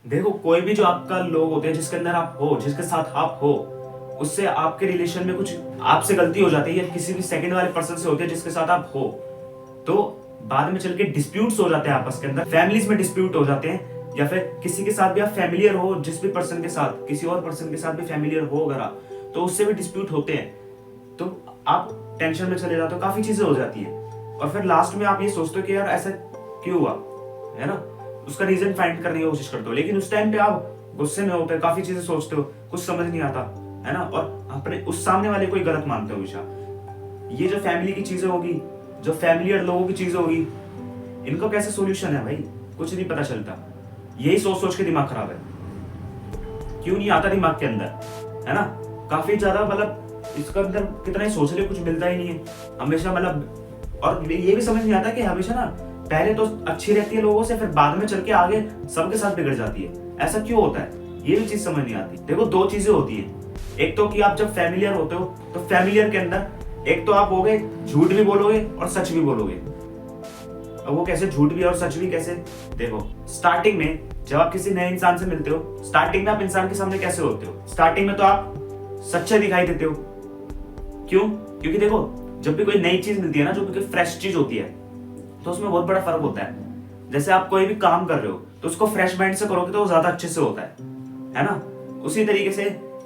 देखो, कोई भी जो आपका लोग होते हैं, जिसके अंदर आप हो, जिसके साथ आप हो, उससे आपके रिलेशन में कुछ आपसे गलती हो जाती है या किसी भी सेकंड वाले पर्सन से होती है जिसके साथ आप हो, तो बाद में चल के डिस्प्यूट्स हो जाते हैं आपस के अंदर, फैमिलीज में डिस्प्यूट हो जाते हैं, या फिर किसी के साथ भी आप फैमिलियर हो, जिस भी पर्सन के साथ, किसी और पर्सन के साथ भी फैमिलियर हो अगर आप, तो उससे भी डिस्प्यूट होते हैं, तो आप टेंशन में चले जाते हो, काफी चीजें हो जाती हैं, और फिर लास्ट में आप ये सोचते हो कि यार ऐसा क्यों हुआ, है ना, उसका रीजन फाइंड करने की कोशिश करते हो, लेकिन उस टाइम पे आप गुस्से में होते हो, काफी चीजें सोचते हो, कुछ समझ नहीं आता, है ना, और अपने उस सामने वाले को ही गलत मानते हो हमेशा। ये जो फैमिली की चीजें होगी, जो फैमिलियर लोगों की चीजें होगी, इनका कैसे सोल्यूशन है भाई, कुछ नहीं पता चलता, यही सोच सोच के दिमाग खराब है, क्यों नहीं आता दिमाग के अंदर, है ना, काफी ज्यादा, मतलब इसका अंदर कितना ही सोच ले कुछ मिलता ही नहीं है हमेशा, मतलब, और ये भी समझ नहीं आता कि हमेशा ना पहले तो अच्छी रहती है लोगों से, फिर बाद में चल के आगे सबके साथ बिगड़ जाती है, ऐसा क्यों होता है, ये भी चीज समझ नहीं आती। देखो, दो चीजें होती है, एक तो कि आप जब फैमिलियर होते हो, तो फैमिलियर के अंदर एक तो आप हो गए झूठ भी बोलोगे और सच भी बोलोगे। अब वो कैसे झूठ भी और सच भी कैसे, देखो स्टार्टिंग में जब आप किसी नए इंसान से मिलते हो, स्टार्टिंग में आप इंसान के सामने कैसे होते हो, स्टार्टिंग में तो आप सच्चे दिखाई देते हो, क्यों, क्योंकि देखो जब भी कोई नई चीज मिलती है ना, जो भी कोई फ्रेश चीज होती है, तो उसमें बहुत बड़ा फर्क होता है। जैसे आप कोई भी काम कर रहे हो तो उसको फ्रेश माइंड से करोगे तो वो ज्यादा अच्छे से होता है ना। उसी तरीके से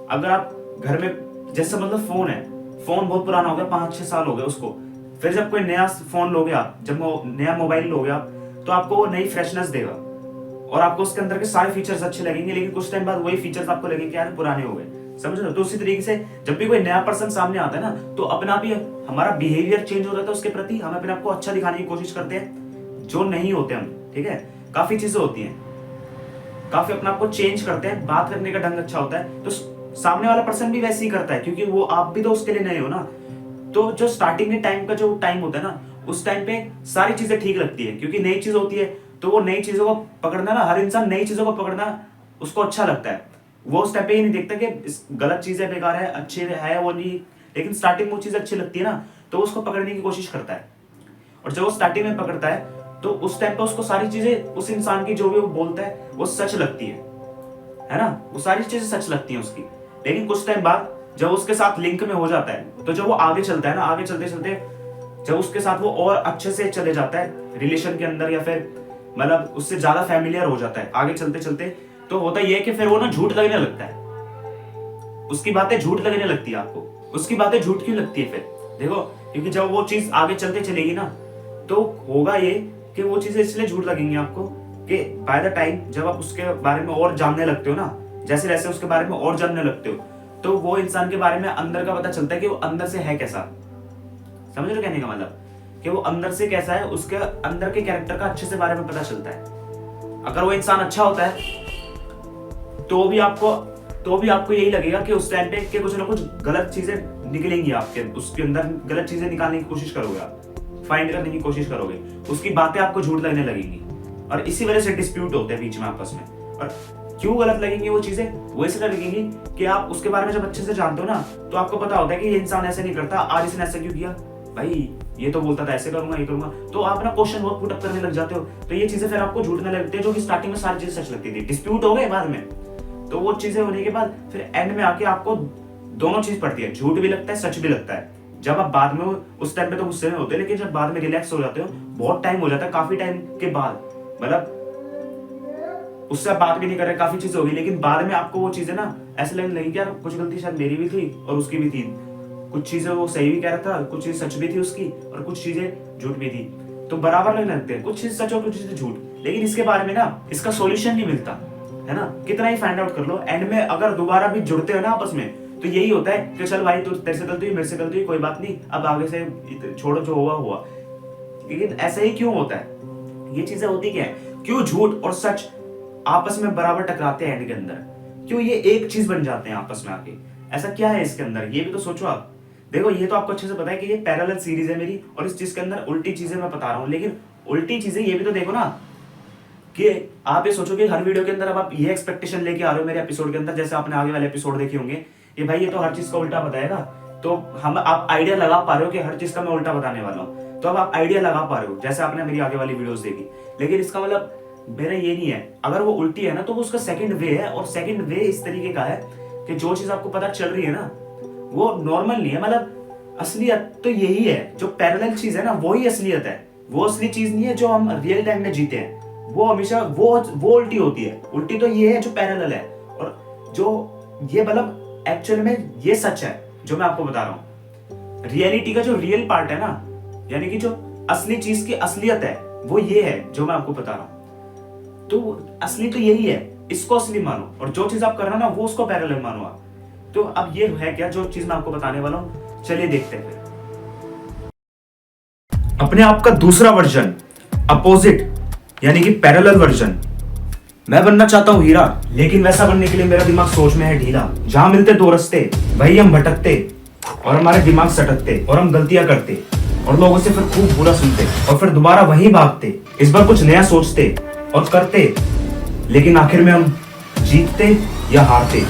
अगर आप घर में, जैसे मतलब फोन है, फोन बहुत पुराना हो गया, 5-6 साल हो गए उसको, फिर जब कोई नया फोन लोगे आप, जब नया मोबाइल लोगे आप, तो आपको वो नई फ्रेशनेस देगा और आपको उसके अंदर के सारे फीचर्स अच्छे लगेंगे, लेकिन कुछ टाइम बाद वही फीचर्स आपको लगेंगे यार पुराने हो गए, समझ रहे हो। तो उसी तरीके से जब भी कोई नया पर्सन सामने आता है ना, तो अपने आप ही हमारा बिहेवियर चेंज हो जाता है उसके प्रति, हम अपने आप को अच्छा दिखाने की कोशिश करते हैं जो नहीं होते हम, ठीक है, काफी चीजें होती हैं, काफी अपने आप को चेंज करते हैं, बात करने का ढंग अच्छा होता है, तो सामने वाला पर्सन भी वैसे ही करता है, क्योंकि वो आप भी तो उसके लिए नए हो ना। तो जो स्टार्टिंग में टाइम का जो टाइम होता है ना, उस टाइम पे सारी चीजें ठीक लगती है, क्योंकि नई चीज होती है, तो वो नई चीजों को पकड़ना ना, हर इंसान नई चीजों को पकड़ना उसको अच्छा लगता है, वो उस टाइम पे ही नहीं देखता कि गलत चीज है, बेकार है, अच्छी है वो नहीं, लेकिन स्टार्टिंग में वो चीज अच्छी लगती है ना, तो उसको पकड़ने की कोशिश करता है, और जब वो स्टार्टिंग में पकड़ता है तो उस टाइम पे उसको सारी चीजें, उस इंसान की जो भी वो बोलता है वो सच लगती है ना, वो सारी चीजें सच लगती हैं उसकी। लेकिन कुछ टाइम बाद जब उसके साथ लिंक में हो जाता है, तो जब वो आगे चलता है ना, आगे चलते चलते जब उसके साथ वो और अच्छे से चले जाता है रिलेशन के अंदर, या फिर मतलब उससे ज्यादा फैमिलियर हो जाता है आगे चलते चलते, तो होता ये है कि फिर वो ना झूठ लगने लगता है, उसकी बातें झूठ लगने लगती है आपको। उसकी बातें झूठ क्यों लगती है फिर, देखो, क्योंकि जब वो चीज आगे चलते चलेगी ना, तो होगा ये कि वो चीजें इसलिए झूठ लगेंगी आपको कि बाय द टाइम जब आप उसके बारे में और जानने लगते हो ना, जैसे जैसे उसके बारे में और जानने लगते हो, तो वो इंसान के बारे में अंदर का पता चलता है कि वो अंदर से है कैसा, समझ रहे हो कहने का मतलब, कि वो अंदर से कैसा है, उसके अंदर के कैरेक्टर का अच्छे से बारे में पता चलता है। अगर वो इंसान अच्छा होता है तो भी आपको यही लगेगा कि उस टाइम पे कि कुछ ना कुछ गलत चीजें निकलेंगी आपके, उसके अंदर गलत चीजें निकालने की कोशिश करोगे आप, फाइंड करने की कोशिश करोगे, उसकी बातें आपको झूठ लगने लगेंगी, और इसी वजह से डिस्प्यूट होते हैं बीच में आपस में। और क्यों गलत लगेंगी वो चीजें, वो इसलिए लगेंगी कि आप उसके बारे में जब अच्छे से जानते हो ना, तो आपको पता होता है कि ये इंसान ऐसे नहीं करता, आज इसने ऐसा क्यों किया, भाई ये तो बोलता था ऐसे करूंगा, ये करूंगा, तो आप ना क्वेश्चन बहुत पुट अप करने लग जाते हो, तो ये चीजें फिर आपको झूठने लगती है, जो कि स्टार्टिंग में सारी चीजें सच लगती थी, डिस्प्यूट हो गए बाद में, तो वो चीजें होने के बाद फिर एंड में आके आपको दोनों चीज पड़ती है, झूठ भी लगता है, सच भी लगता है। जब आप बाद में, उस टाइम पे तो गुस्से में होते हैं, लेकिन जब बाद में रिलैक्स हो जाते हो, बहुत टाइम हो जाता है, काफी टाइम के बाद, मतलब उससे आप बात भी नहीं कर रहे, काफी चीजें होगी, लेकिन बाद में आपको वो चीजें ना ऐसे लगने लगी कि यार कुछ गलती शायद मेरी भी थी और उसकी भी थी, कुछ चीजें वो सही भी कह रहा था, कुछ चीज सच भी थी उसकी, और कुछ चीजें झूठ भी थी, तो बराबर लगने लगते हैं, कुछ चीज सच और कुछ चीजें झूठ। लेकिन इसके बारे में ना, इसका सोल्यूशन नहीं मिलता, है ना, कितना ही फाइंड आउट कर लो, एंड में अगर दोबारा भी जुड़ते हो ना आपस में, तो यही होता है कि चल भाई, तू तेरे से गलती हुई, मेरे से गलती हुई, कोई बात नहीं, अब आगे से छोड़ो, जो हुआ हुआ। लेकिन ऐसा ही क्यों होता है, ये चीजें होती क्या है, क्यों झूठ और सच आपस में बराबर टकराते हैं एंड के अंदर, क्यों ये एक चीज बन जाते हैं आपस में आके, ऐसा क्या है इसके अंदर, ये भी तो सोचो आप। देखो, ये तो आपको अच्छे से पता है कि ये पैरेलल सीरीज है मेरी, और इस चीज के अंदर उल्टी चीजें मैं बता रहा हूँ, लेकिन उल्टी चीजें ये भी तो देखो ना, कि आप ये सोचो कि हर वीडियो के अंदर अब आप ये एक्सपेक्टेशन लेके आ रहे हो मेरे एपिसोड के अंदर, जैसे आपने आगे वाले एपिसोड देखे होंगे, कि भाई ये तो हर चीज का उल्टा बताएगा, तो हम आप आइडिया लगा पा रहे हो कि हर चीज का मैं उल्टा बताने वाला हूँ, तो अब आप आइडिया लगा पा रहे हो, जैसे आपने मेरी आगे वाली वीडियोस देखी, लेकिन इसका मतलब मेरा ये नहीं है। अगर वो उल्टी है ना तो वो उसका सेकंड वे है, और सेकंड वे इस तरीके का है कि जो चीज आपको पता चल रही है ना वो नॉर्मल नहीं है। मतलब असलियत तो यही है, जो पैरेलल चीज है ना वो ही असलियत है। वो असली चीज नहीं है जो हम रियल टाइम में जीते हैं, वो हमेशा वो उल्टी होती है। उल्टी तो ये है जो पैरेलल है, और जो ये मतलब एक्चुअल में ये सच है जो मैं आपको बता रहा हूँ। रियलिटी का जो रियल पार्ट है ना, यानी कि जो असली चीज की असलियत है, वो ये है जो मैं आपको बता रहा हूँ। तो असली तो यही है, इसको असली मानो, और जो चीज आप कर रहे हो ना वो उसको पैरेलल मानो आप। तो अब ये है क्या जो चीज मैं आपको बताने वाला हूँ, चलिए देखते हैं फिर। अपने आप का दूसरा वर्जन, अपोजिट यानी कि पैरेलल वर्जन। मैं बनना चाहता हूँ हीरा, लेकिन वैसा बनने के लिए मेरा दिमाग सोच में है ढीला। जहां मिलते दो रास्ते वही हम भटकते, और हमारे दिमाग सटकते, और हम गलतियां करते, और लोगों से फिर खूब बुरा सुनते, और फिर दोबारा वहीं भागते। इस बार कुछ नया सोचते और करते, लेकिन आखिर में हम जीतते या हारते।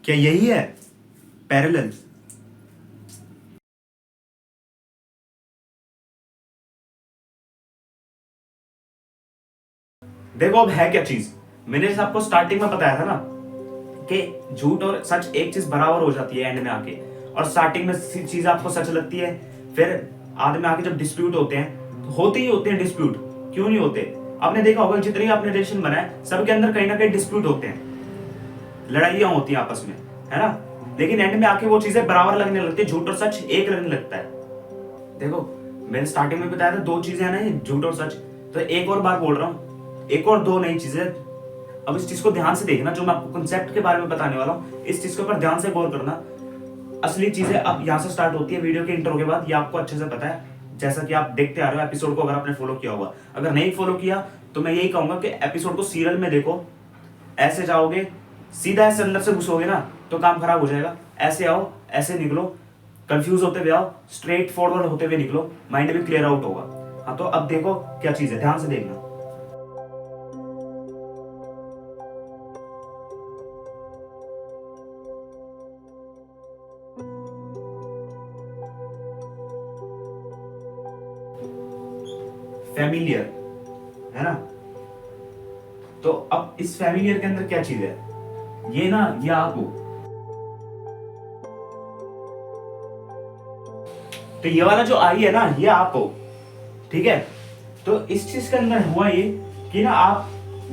क्या यही है पैरेलल? देखो अब है क्या चीज, मैंने जैसे आपको स्टार्टिंग में बताया था ना कि झूठ और सच एक चीज बराबर हो जाती है एंड में आके, और स्टार्टिंग में चीज आपको सच लगती है, फिर आधे में आके जब डिस्प्यूट होते हैं, तो होते ही होते हैं डिस्प्यूट, क्यों नहीं होते? आपने देखा होगा जितने आपने रिलेशन बनाए सबके अंदर कहीं ना कहीं डिस्प्यूट होते हैं, लड़ाइयां होती हैं आपस में, है ना? लेकिन एंड में आके वो चीजें बराबर लगने लगती है, झूठ और सच एक लगने लगता है। देखो मैंने स्टार्टिंग में बताया था दो चीजें हैं ना, ये झूठ और सच, तो एक और बार बोल रहा हूँ, एक और दो नई चीजें। अब इस चीज को ध्यान से देखना, जो मैं आपको कंसेप्ट के बारे में बताने वाला हूँ, इस चीज के ऊपर ध्यान से गौर करना। असली चीजें अब यहाँ से स्टार्ट होती है वीडियो के इंट्रो के बाद, ये आपको अच्छे से पता है, जैसा कि आप देखते आ रहे हो एपिसोड को, अगर आपने फॉलो किया होगा। अगर नहीं फॉलो किया तो मैं यही कहूंगा कि एपिसोड को सीरियल में देखो। ऐसे जाओगे सीधा ऐसे अंदर से घुसोगे ना तो काम खराब हो जाएगा। ऐसे आओ, ऐसे निकलो, कंफ्यूज होते हुए आओ, स्ट्रेट फॉरवर्ड होते हुए निकलो, माइंड भी क्लियर आउट होगा। हाँ तो अब देखो क्या चीज है, ध्यान से देखना। फैमिलियर है ना, तो अब इस फैमिलियर के अंदर क्या चीज है, ये ना ये आप हो। तो ये वाला जो आई है ना ये आप हो, ठीक है? तो इस चीज के अंदर हुआ ये कि ना आप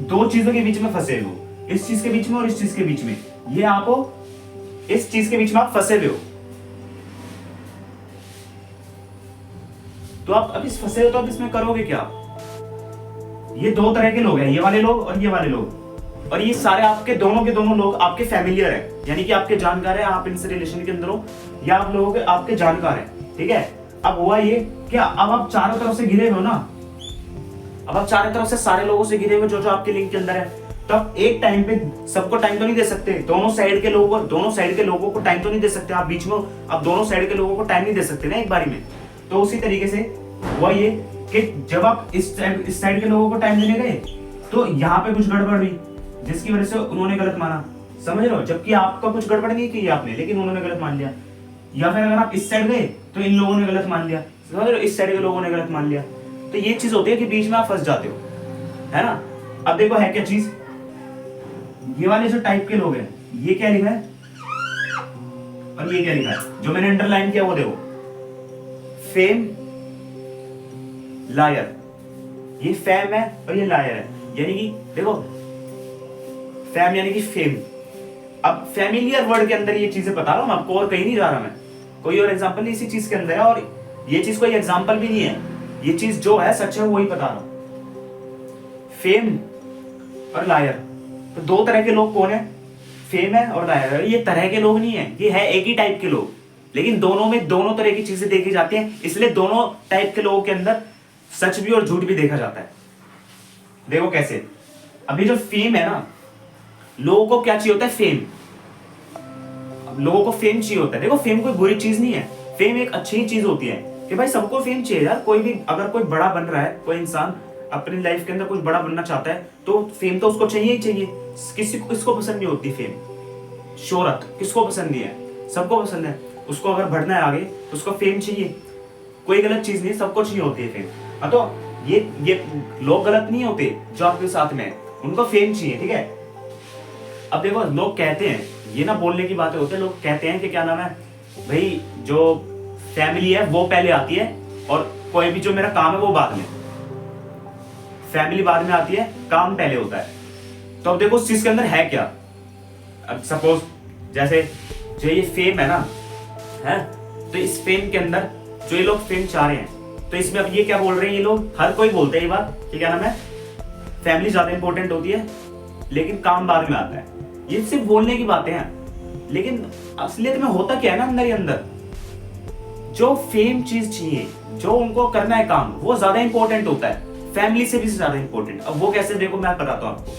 दो चीजों के बीच में फंसे हो, इस चीज के बीच में और इस चीज के बीच में। ये आप हो, इस चीज के बीच में आप फंसे हुए हो। तो आप अब इस फंसे हो तो अब इसमें करोगे क्या? ये दो तरह के लोग हैं, ये वाले लोग और ये वाले लोग, और ये सारे आपके दोनों के दोनों लोग आपके फैमिलियर है, यानी कि आपके जानकार है, आप इनसे रिलेशन के अंदर हो, या आप लोगों के आपके जानकार है, ठीक है? अब हुआ ये कि अब आप चारों तरफ से घिरे हुए हो ना, अब आप चारों तरफ से सारे लोगों से घिरे हुए जो जो आपके लिंक के अंदर है, तो आप एक टाइम पे सबको टाइम तो नहीं दे सकते, दोनों साइड के लोगों को टाइम तो नहीं दे सकते आप बीच में, आप दोनों साइड के लोगों को टाइम नहीं दे सकते ना एक बारी में। तो उसी तरीके से हुआ ये कि जब आप इस साइड के लोगों को टाइम देने गए तो यहाँ पे कुछ गड़बड़ हुई, जिसकी वजह से उन्होंने गलत माना, समझ रहे हो? जबकि आपका कुछ गड़बड़ नहीं की आपने, लेकिन उन्होंने गलत मान लिया। या फिर अगर आप इस साइड गए तो इन लोगों ने गलत मान लिया, समझ रहे हो? इस साइड के लोगों ने गलत मान लिया। तो ये चीज होती है कि बीच में आप फंस जाते हो, है ना? अब देखो है क्या चीज, ये वाले जो टाइप के लोग हैं, ये क्या लिखा है और ये क्या लिखा है, जो मैंने अंडरलाइन किया वो देखो, फेम लायर। ये फैम है और ये लायर है, यानी कि देखो फैम यानी कि फेम। अब फैमिलियर वर्ड के अंदर ये चीजें बता रहा हूं मैं आपको, और कहीं नहीं जा रहा मैं, कोई और एग्जांपल नहीं इसी चीज के अंदर है, और ये चीज कोई एग्जांपल भी नहीं है, ये चीज जो है सच है वही बता रहा हूं। फेम और लायर, तो दो तरह के लोग कौन है? फेम है और लायर है। ये तरह के लोग नहीं है, ये है एक ही टाइप के लोग, लेकिन दोनों में दोनों तरह की चीजें देखी जाती हैं, इसलिए दोनों टाइप के लोगों के अंदर सच भी और झूठ भी देखा जाता है। देखो कैसे, अभी जो फेम है ना, लोगों को क्या चाहिए होता है? फेम। लोगों को फेम चाहिए होता है। देखो फेम कोई बुरी चीज नहीं है, फेम एक अच्छी ही चीज होती है कि भाई सबको फेम चाहिए यार। कोई भी अगर कोई बड़ा बन रहा है, कोई इंसान अपनी लाइफ के अंदर कुछ बड़ा बनना चाहता है तो फेम तो उसको चाहिए ही चाहिए। किसको पसंद नहीं होती फेम, शोहरत किसको पसंद नहीं है? सबको पसंद है। उसको अगर बढ़ना है आगे तो उसको फेम चाहिए, कोई गलत चीज नहीं है, सबको चाहिए होती है फेम। हाँ तो ये लोग गलत नहीं होते जो आपके साथ में है, उनको फेम चाहिए, ठीक है। अब देखो लोग कहते हैं, ये ना बोलने की बातें होती है, लोग कहते हैं कि क्या नाम है भाई, जो फैमिली है वो पहले आती है और कोई भी जो मेरा काम है वो बाद में, फैमिली बाद में आती है, काम पहले होता है। तो अब देखो उस चीज के अंदर है क्या। अब सपोज जैसे जो ये फेम है ना, है, तो इस फेम के अंदर जो ये लोग फेम चाह रहे हैं, तो इसमें अब ये क्या बोल रहे हैं, ये लोग हर कोई बोलते हैं ये बात कि क्या नाम है, फैमिली ज्यादा इंपॉर्टेंट होती है लेकिन काम बाद में आता है। ये सिर्फ बोलने की बातें हैं, लेकिन असलियत में होता क्या है ना, अंदर ही अंदर जो फेम चीज चाहिए, जो उनको करना है काम, वो ज्यादा इंपॉर्टेंट होता है, फैमिली से भी ज्यादा इंपॉर्टेंट। अब वो कैसे, देखो मैं बताता हूँ आपको।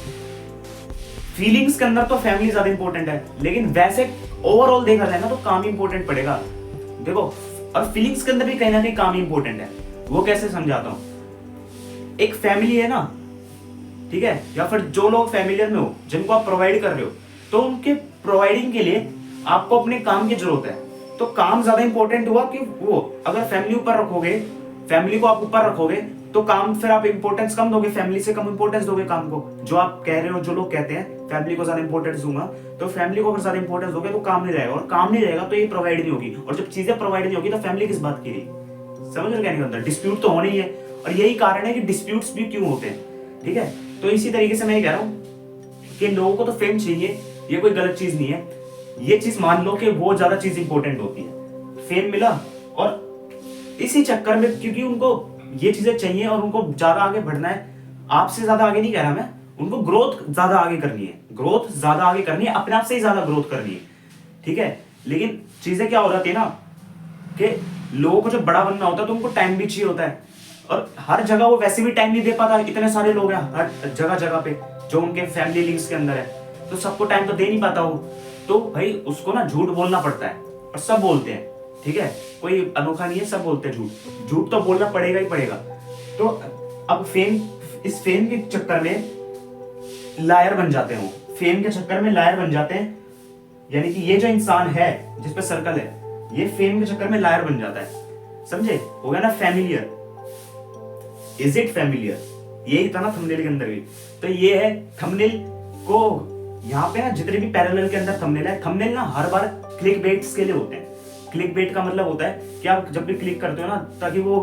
फीलिंग्स के अंदर तो फैमिली ज्यादा इंपॉर्टेंट है, लेकिन वैसे ओवरऑल देखा जाए ना तो काम इंपॉर्टेंट पड़ेगा। देखो और फीलिंग्स के अंदर भी कहीं ना कहीं काम इंपॉर्टेंट है। वो कैसे समझाता हूँ, एक फैमिली है ना, ठीक है, या फिर जो लोग फैमिलियर में हो, जिनको आप प्रोवाइड कर रहे हो, तो उनके प्रोवाइडिंग के लिए आपको अपने काम की जरूरत है। तो काम ज्यादा इंपॉर्टेंट हुआ कि वो, अगर फैमिली ऊपर रखोगे, फैमिली को आप ऊपर रखोगे तो काम फिर आप इंपॉर्टेंस कम दोगे, फैमिली से कम इंपॉर्टेंस दोगे काम को। जो आप कह रहे हो, जो लोग कहते हैं फैमिली को ज्यादा इंपॉर्टेंस दूंगा, तो फैमिली को अगर ज्यादा इंपॉर्टेंस दोगे तो काम नहीं रहेगा, और काम नहीं रहेगा तो ये प्रोवाइड नहीं होगी, और जब चीजें प्रोवाइड नहीं होगी तो फैमिली किस बात की रही। समझ रहे कहने के अंदर डिस्प्यूट तो होना ही है, और यही कारण है कि डिस्प्यूट्स भी क्यों होते हैं, ठीक है। तो इसी तरीके से मैं ये कह रहा हूँ कि लोगों को तो फेम चाहिए, ये कोई गलत चीज नहीं है। ये चीज मान लो कि वो ज्यादा चीज इंपॉर्टेंट होती है, फेम मिला, और इसी चक्कर में क्योंकि उनको ये चीजें चाहिए और उनको ज्यादा आगे बढ़ना है, आपसे ज्यादा आगे नहीं कह रहा मैं, उनको ग्रोथ ज्यादा आगे करनी है, ग्रोथ ज्यादा आगे करनी है, अपने आप से ही ज्यादा ग्रोथ करनी है, ठीक है। लेकिन चीजें क्या हो जाती है ना कि लोगों को जब बड़ा बनना होता है तो उनको टाइम भी चाहिए होता है, और हर जगह वो वैसे भी टाइम नहीं दे पाता। इतने सारे लोग हैं हर जगह जगह पे जो उनके फैमिली लिंक्स के अंदर है, तो सबको टाइम तो दे नहीं पाता वो, तो भाई उसको ना झूठ बोलना पड़ता है, और सब बोलते हैं, ठीक है, कोई अनोखा नहीं है, सब बोलते हैं झूठ, झूठ तो बोलना पड़ेगा ही पड़ेगा। तो अब फेम, इस फेम के चक्कर में लायर बन जाते हैं, वो फेम के चक्कर में लायर बन जाते हैं, यानी कि ये जो इंसान है जिसपे सर्कल है, ये फेम के चक्कर में लायर बन जाता है, समझे, हो गया ना फैमिलियर। इज इट फैमिलियर, यही था ना थंबनेल के अंदर भी। तो ये है थंबनेल को, यहाँ पे ना जितने भी पैरेलल के अंदर थंबनेल है, थंबनेल ना हर बार क्लिक बेट्स के लिए होते हैं। क्लिक बेट का मतलब होता है कि आप जब भी क्लिक करते हो ना, ताकि वो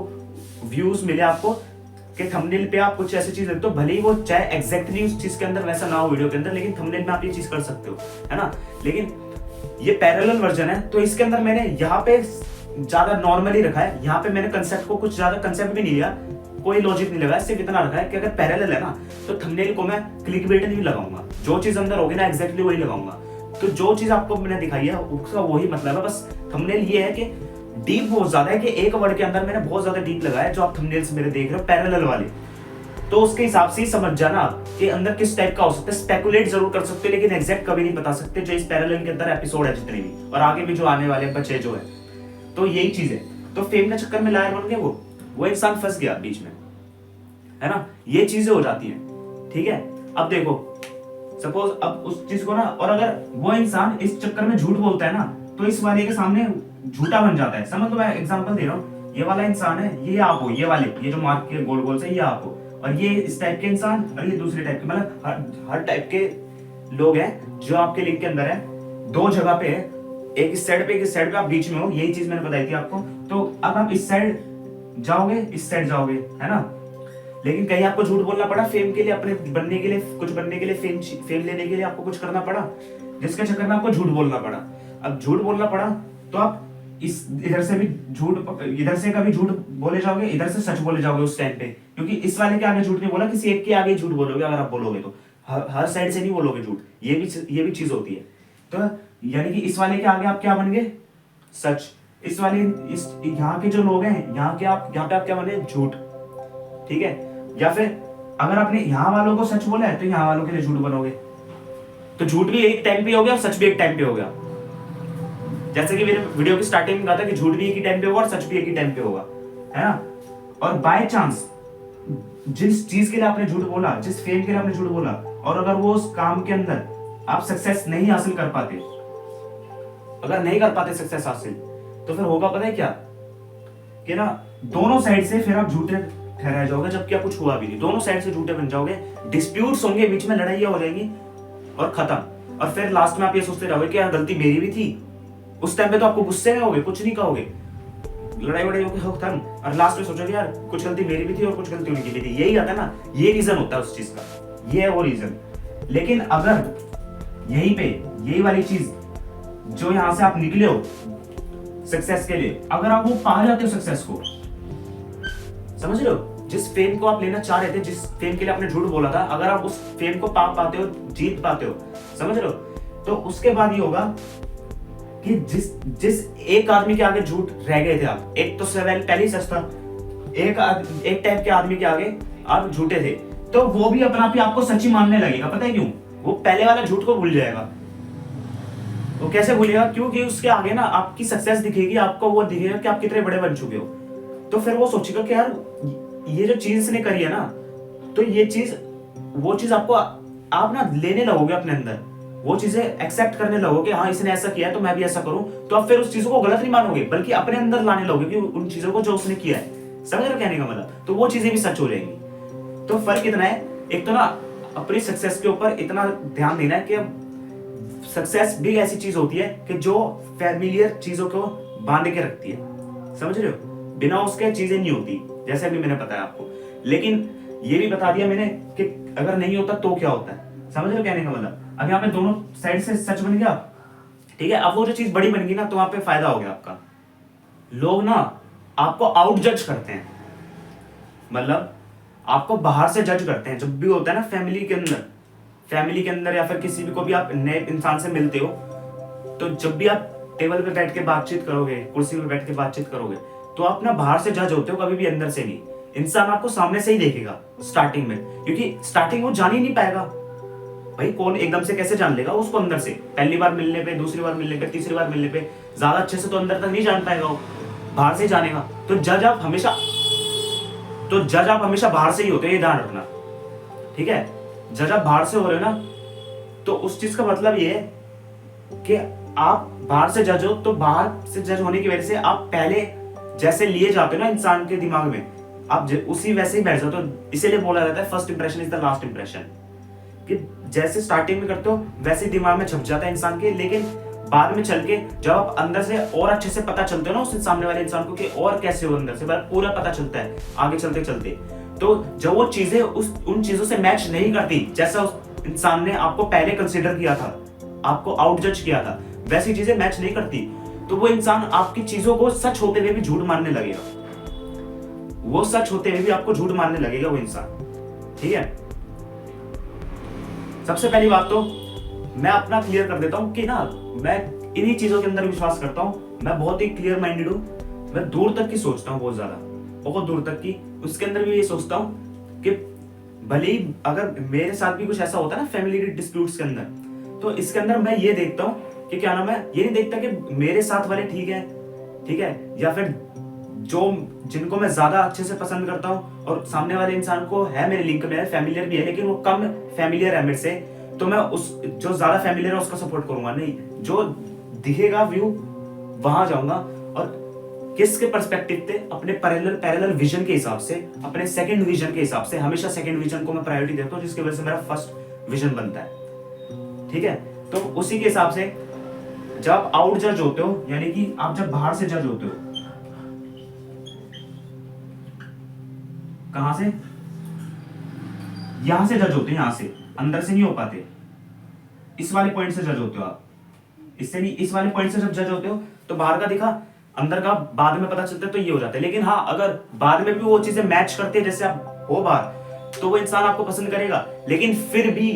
व्यूज मिले आपको, कि थंबनेल पे आप कुछ ऐसी चीज देखते हो, भले ही वो चाहे एग्जैक्टली उस चीज के अंदर वैसा ना हो वीडियो के अंदर, लेकिन थंबनेल में आप ये चीज कर सकते हो, है ना। लेकिन ये पैरेलल वर्जन है, तो इसके अंदर मैंने यहाँ पे ज्यादा नॉर्मली रखा है, यहाँ पे मैंने कंसेप्ट को कुछ ज्यादा कंसेप्ट भी नहीं लिया, कोई लॉजिक नहीं लगा, सिर्फ इतना रखा है कि अगर पैरेलल है ना तो थंबनेल को मैं क्लिकबेट नहीं लगाऊंगा, जो चीज अंदर होगी ना एग्जैक्टली वही लगाऊंगा। तो जो चीज आपको मैंने दिखाई है उसका वही मतलब है, बस थंबनेल ये है कि डीप बहुत ज्यादा है, कि एक वर्ड के अंदर मैंने बहुत ज्यादा डीप लगाया, जो आप थंबनेल्स मेरे देख रहे हो पैरेलल वाले, तो उसके हिसाब से ही समझ जाना कि अंदर किस टाइप का हो सकता है। स्पेकुलेट जरूर कर सकते हो, लेकिन एग्जैक्ट कभी नहीं बता सकते, जो इस पैरेलल के अंदर एपिसोड है जितने भी, और आगे भी जो आने वाले बच्चे जो है, तो यही चीज है। तो फेम के चक्कर में लायर बन गए वो इंसान फंस गया बीच में, है ना, ये चीजें हो जाती हैं, ठीक है। अब देखो सपोज अब उस चीज को ना, और अगर वो इंसान इस चक्कर में झूठ बोलता है ना, तो इस वाले के सामने झूठा बन जाता है। समझ, तो मैं एग्जांपल दे रहा हूँ, ये वाला इंसान है, ये आप हो, ये वाले, ये जो मार्क के गोल गोल से, ये आप हो, और ये इस टाइप के इंसान, और ये दूसरे टाइप के, मतलब हर टाइप के लोग हैं जो आपके लिंक के अंदर है, दो जगह पे है, एक इस साइड पे, एक इस साइड पे, आप बीच में हो, यही चीज मैंने बताई थी आपको। तो अब आप इस साइड जाओगे, इस साइड जाओगे, है ना, लेकिन कहीं आपको झूठ बोलना पड़ा फेम के लिए, अपने बनने के लिए, कुछ बनने के लिए, फेम लेने के लिए आपको कुछ करना पड़ा, जिसके चक्कर में आपको झूठ बोलना पड़ा। अब झूठ बोलना पड़ा तो आप इस इधर से भी झूठ, इधर से कभी झूठ बोले जाओगे, इधर से सच बोले जाओगे उस टाइम पे, क्योंकि इस वाले के आगे झूठ नहीं बोला, किसी एक के आगे झूठ बोलोगे। अगर आप बोलोगे तो हर साइड से नहीं बोलोगे झूठ, ये भी चीज होती है। तो यानी कि इस वाले के आगे आप क्या बन गए, सच। इस वाले इस यहाँ के जो लोग हैं, यहाँ पे आप क्या बने, झूठ, ठीक है। या फिर अगर आपने यहाँ वालों को सच बोला है तो यहाँ वालों के लिए झूठ बनोगे, तो झूठ भी एक टाइम पे हो गया और सच भी एक टाइम पे हो गया। जैसे कि मेरे वीडियो की स्टार्टिंग में कहा था कि झूठ भी एक ही टाइम पे होगा और सच भी एक ही टाइम पे होगा, है ना। और बाय चांस जिस चीज के लिए आपने झूठ बोला, जिस फेम के लिए आपने झूठ बोला, और अगर वो उस काम के अंदर आप सक्सेस नहीं हासिल कर पाते, अगर नहीं कर पाते सक्सेस हासिल, तो फिर होगा पता है क्या, कि ना दोनों साइड से फिर आप झूठे ठहराए जाओगे, जबकि आप कुछ हुआ भी नहीं। दोनों साइड से झूठे बन जाओगे, डिस्प्यूट्स होंगे, बीच में लड़ाइयां हो जाएंगी और खत्म। और फिर लास्ट में आप ये सोचते रहोगे कि यार गलती मेरी भी थी। उस टाइम पे तो आपको गुस्से में होगे, कुछ नहीं कहोगे, लड़ाई वड़ाई होगी खत्म, और लास्ट में सोचोगे यार कुछ गलती मेरी भी थी और कुछ गलती उनकी भी थी। यही आता है ना, ये रीजन होता है उस चीज का, ये है वो रीजन। लेकिन अगर यही पे यही वाली चीज जो यहां से आप निकले हो सक्सेस के लिए, अगर आप वो पा जाते हो सक्सेस को, समझ रहे हो, जिस फेम को आप लेना चाह रहे थे, जिस फेम के लिए आपने झूठ बोला था, अगर आप उस फेम को पा पाते हो, जीत पाते हो, समझ रहे हो, तो उसके बाद ये होगा कि जिस एक आदमी के आगे झूठ रह गए थे आप, एक तो सवाल पहले ही सच था, एक टाइप के आदमी के आगे आप झूठे थे, तो वो भी अपना आप ही आपको सच्ची मानने लगेगा। पता है क्यों? वो पहले वाला झूठ को भूल जाएगा। वो कैसे भूलेगा? क्योंकि उसके आगे ना आपकी सक्सेस दिखेगी, आपको वो दिखेगा कि आप कितने बड़े बन चुके हो। तो फिर वो सोचेगा कि यार ये जो चीज इसने करी है ना, तो ये चीज वो चीज आपको आप ना लेने लगोगे अपने अंदर, वो चीजें एक्सेप्ट करने लगोगे, हाँ इसने ऐसा किया है तो मैं भी ऐसा करूं। तो आप फिर उस चीजों को गलत नहीं मानोगे, बल्कि अपने अंदर लाने लगोगे कि उन चीजों को जो उसने किया है। समझ रहे हो कहने का मतलब? तो वो चीजें भी सच हो जाएंगी। तो फर्क इतना है, एक तो ना अपनी सक्सेस के ऊपर इतना ध्यान देना है कि सक्सेस भी ऐसी चीज होती है कि जो फैमिलियर चीजों को बांध के रखती है। समझ रहे हो? बिना उसके चीजें नहीं होती, जैसे अभी मैंने बताया आपको। लेकिन ये भी बता दिया मैंने कि अगर नहीं होता तो क्या होता है। समझ रहे हो कहने का मतलब? अब यहाँ पे दोनों साइड से सच बन गया, ठीक है। अब वो जो चीज बड़ी बन गई ना, तो वहां पे फायदा हो गया आपका। लोग ना आपको आउट जज करते हैं, मतलब आपको बाहर से जज करते हैं। जब भी होता है ना फैमिली के अंदर या फिर किसी भी को भी आप नए इंसान से मिलते हो, तो जब भी आप टेबल पे बैठ के बातचीत करोगे, कुर्सी पे बैठ के बातचीत करोगे, तो आप ना बाहर से जज होते हो, कभी भी अंदर से नहीं। इंसान आपको सामने से ही देखेगा स्टार्टिंग में, क्योंकि स्टार्टिंग वो जान ही नहीं पाएगा भाई, कौन एकदम से कैसे जान लेगा उसको अंदर से। पहली बार मिलने पे, दूसरी बार मिलने पे, तीसरी बार मिलने पे ज्यादा अच्छे से तो अंदर तक नहीं जान पाएगा वो, बाहर से जानेगा। तो जज आप हमेशा बाहर से ही होते हैं, ये ध्यान रखना, ठीक है। जज आप बाहर से हो रहे हो ना, तो उस चीज का मतलब ये है कि आप बाहर से जज हो, तो बाहर से जज होने की वजह से आप पहले जैसे लिए जाते हो ना इंसान के दिमाग में, आप उसी वैसे ही बैठ जाते हो। इसीलिए बोला जाता है first impression is the last impression, कि जैसे स्टार्टिंग में करते हो वैसे दिमाग में छप जाता है इंसान के। लेकिन बाद में चल के जब आप अंदर से और अच्छे से पता चलते हो ना उस सामने वाले इंसान को कि और कैसे हो अंदर से, पूरा पता चलता है आगे चलते चलते, तो जब वो चीजें उन चीजों से मैच नहीं करती, जैसा उस इंसान ने आपको पहले कंसिडर किया था, आपको आउट जज किया था, वैसी चीजें मैच नहीं करती, तो वो इंसान आपकी चीजों को सच होते हुए भी झूठ मानने लगेगा। वो सच होते हुए भी आपको झूठ मानने लगेगा वो इंसान, ठीक है। सबसे पहली बात तो मैं अपना क्लियर कर देता हूं कि ना मैं इन्हीं चीजों के अंदर विश्वास करता हूं। मैं बहुत ही क्लियर माइंडेड हूं, मैं दूर तक की सोचता हूं, बहुत ज्यादा, बहुत दूर तक की। उसके अंदर भी ये सोचता हूं कि भले ही अगर मेरे साथ भी कुछ ऐसा होता है ना फैमिली डिस्प्यूट्स के अंदर, तो इसके अंदर मैं ये देखता हूं कि क्या नाम है, ये नहीं देखता कि मेरे साथ वाले ठीक है, या फिर जो जिनको मैं ज्यादा अच्छे से पसंद करता हूँ और सामने वाले इंसान को है मेरे लिंक में, फैमिलियर भी है, लेकिन वो कम फैमिलियर है मेरे से, तो मैं उस जो ज्यादा फैमिलियर है उसका सपोर्ट करूंगा नहीं। जो दिखेगा व्यू वहां जाऊंगा, और किसके पर्सपेक्टिव पे, अपने पैरेलल विजन के हिसाब से, अपने सेकंड विजन के हिसाब से, हमेशा सेकंड विजन को मैं प्रायोरिटी देता हूँ, जिसकी वजह से मेरा फर्स्ट विजन बनता है, ठीक है। तो उसी के हिसाब से जब आप आउट जज होते हो, यानी कि आप जब बाहर से जज होते हो, कहां से? यहां से जज होते हैं, यहां से, अंदर से नहीं हो पाते। इस वाले पॉइंट से जज होते हो आप, इससे नहीं, इस वाले पॉइंट से जब जज होते हो तो बाहर का दिखा, अंदर का बाद में पता चलता है, तो ये हो जाता है। लेकिन हाँ, अगर बाद में भी वो चीजें मैच करती है जैसे आप हो बाहर, तो वो इंसान आपको पसंद करेगा। लेकिन फिर भी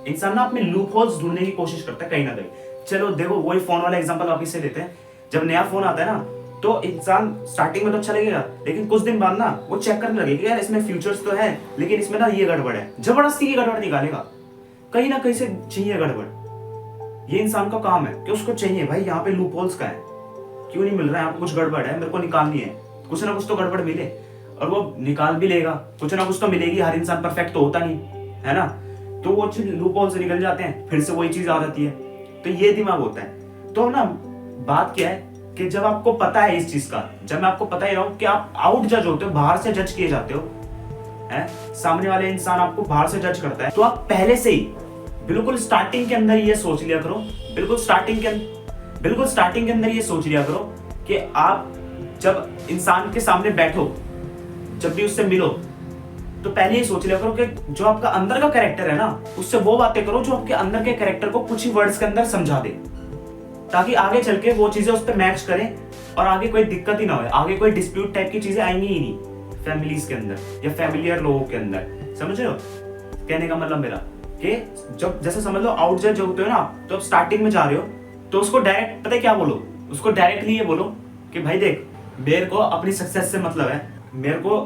इंसान ना अपने लूप होल्स ढूंढने की कोशिश करता है कहीं ना कहीं। चलो देखो, वही फोन वाला एग्जांपल वापिस से लेते हैं। जब नया फोन आता है ना, तो इंसान स्टार्टिंग में तो अच्छा लगेगा, लेकिन कुछ दिन बाद ना वो चेक करने लगेगा यार इसमें फीचर्स तो है, लेकिन इसमें ना ये गड़बड़ है, जबरदस्ती की गड़बड़ निकालेगा, कहीं ना कहीं से चाहिए गड़बड़। ये इंसान का काम है कि उसको चाहिए भाई यहाँ पे लूप होल्स का है, क्यों नहीं मिल रहा है, यहाँ पे कुछ गड़बड़ है, मेरे को निकालनी है, कुछ ना कुछ तो गड़बड़ मिले, और वो निकाल भी लेगा, कुछ ना कुछ तो मिलेगी। हर इंसान परफेक्ट तो होता नहीं है ना, तो वो चीज लूप होल से निकल जाते हैं, फिर से वही चीज आ जाती है। तो ये दिमाग होता है। तो ना बात क्या है कि जब आपको पता है इस चीज का, जब मैं आपको पता ही रहा हूं कि आप आउट जज होते हो, बाहर से जज किए जाते हो, है सामने वाले इंसान आपको बाहर से जज करता है, तो आप पहले से ही बिल्कुल स्टार्टिंग के अंदर ये सोच लिया करो, बिल्कुल स्टार्टिंग के अंदर ये सोच लिया करो कि आप जब इंसान के सामने बैठो, जब भी उससे मिलो, तो पहले ही सोच लिया करो कि जो आपका अंदर का कैरेक्टर है ना, उससे वो बातें करो जो आपके अंदर के कैरेक्टर को कुछ ही वर्ड्स के अंदर समझा दे, ताकि आगे चल के वो चीजें उस पर मैच करें और आगे कोई दिक्कत ही ना हो, आगे कोई डिस्प्यूट टाइप की चीजें आएंगी ही नहीं फैमिलीज के अंदर या फैमिलियर लोगों के अंदर। समझ रहे हो कहने का मतलब मेरा, कि जब जैसे समझ लो आउट जज होते हो ना, तो अब स्टार्टिंग में जा रहे हो तो उसको डायरेक्ट पता है क्या बोलो, उसको डायरेक्टली ये बोलो कि भाई देख, मेरे को अपनी सक्सेस से मतलब है, मेरे को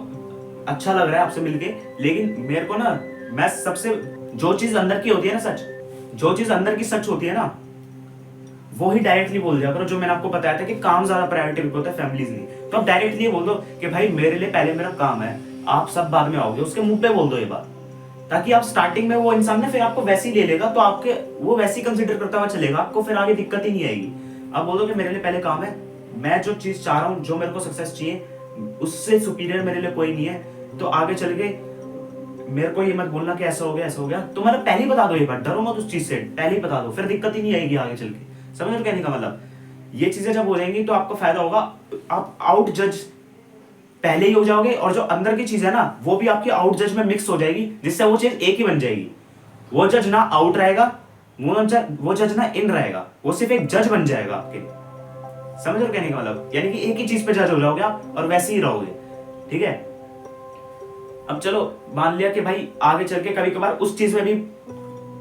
अच्छा लग रहा है आपसे मिलके, लेकिन मेरे को ना, मैं सबसे जो चीज अंदर की होती है ना सच, जो चीज अंदर की सच होती है ना, वो ही डायरेक्टली बोल दिया करो। जो मैंने आपको बताया था कि काम ज्यादा प्रायोरिटी होता है, फैमिलीज नहीं, तो आप डायरेक्टली बोल दो कि भाई मेरे लिए पहले मेरा काम है, आप सब बाद में आओगे, उसके मुंह पे बोल दो ये बात, ताकि आप स्टार्टिंग में वो इंसान ने फिर आपको वैसे ही ले लेगा, तो आपके वो वैसे ही कंसिडर करता हुआ चलेगा, आपको फिर आगे दिक्कत ही नहीं आएगी। आप बोल दो कि मेरे लिए पहले काम है, मैं जो चीज चाह रहा हूँ, जो मेरे को सक्सेस चाहिए, उससे सुपीरियर मेरे लिए कोई नहीं है, तो आगे चल के मेरे को ये मत बोलना कि ऐसा हो गया ऐसा हो गया, तो मतलब पहले ही बता दो ये बात, डरो मत उस चीज से, पहले ही बता दो, फिर दिक्कत ही नहीं आएगी आगे चल के। समझ रहे हो कहने का मतलब, ये चीजें जब हो जाएंगी तो आपको फायदा होगा, आप आउट जज पहले ही हो जाओगे, और जो अंदर की चीज है ना, वो भी आपकी आउट जज में मिक्स हो जाएगी, जिससे वो चीज एक ही बन जाएगी। वो जज ना आउट रहेगा, वो जज ना इन रहेगा, वो सिर्फ एक जज बन जाएगा आपके लिए। समझ रहे हो कहने का मतलब, यानी कि एक ही चीज पे जज हो जाओगे आप और वैसे ही रहोगे। ठीक है, अब चलो मान लिया कि भाई आगे चल के कभी कभार उस चीज में भी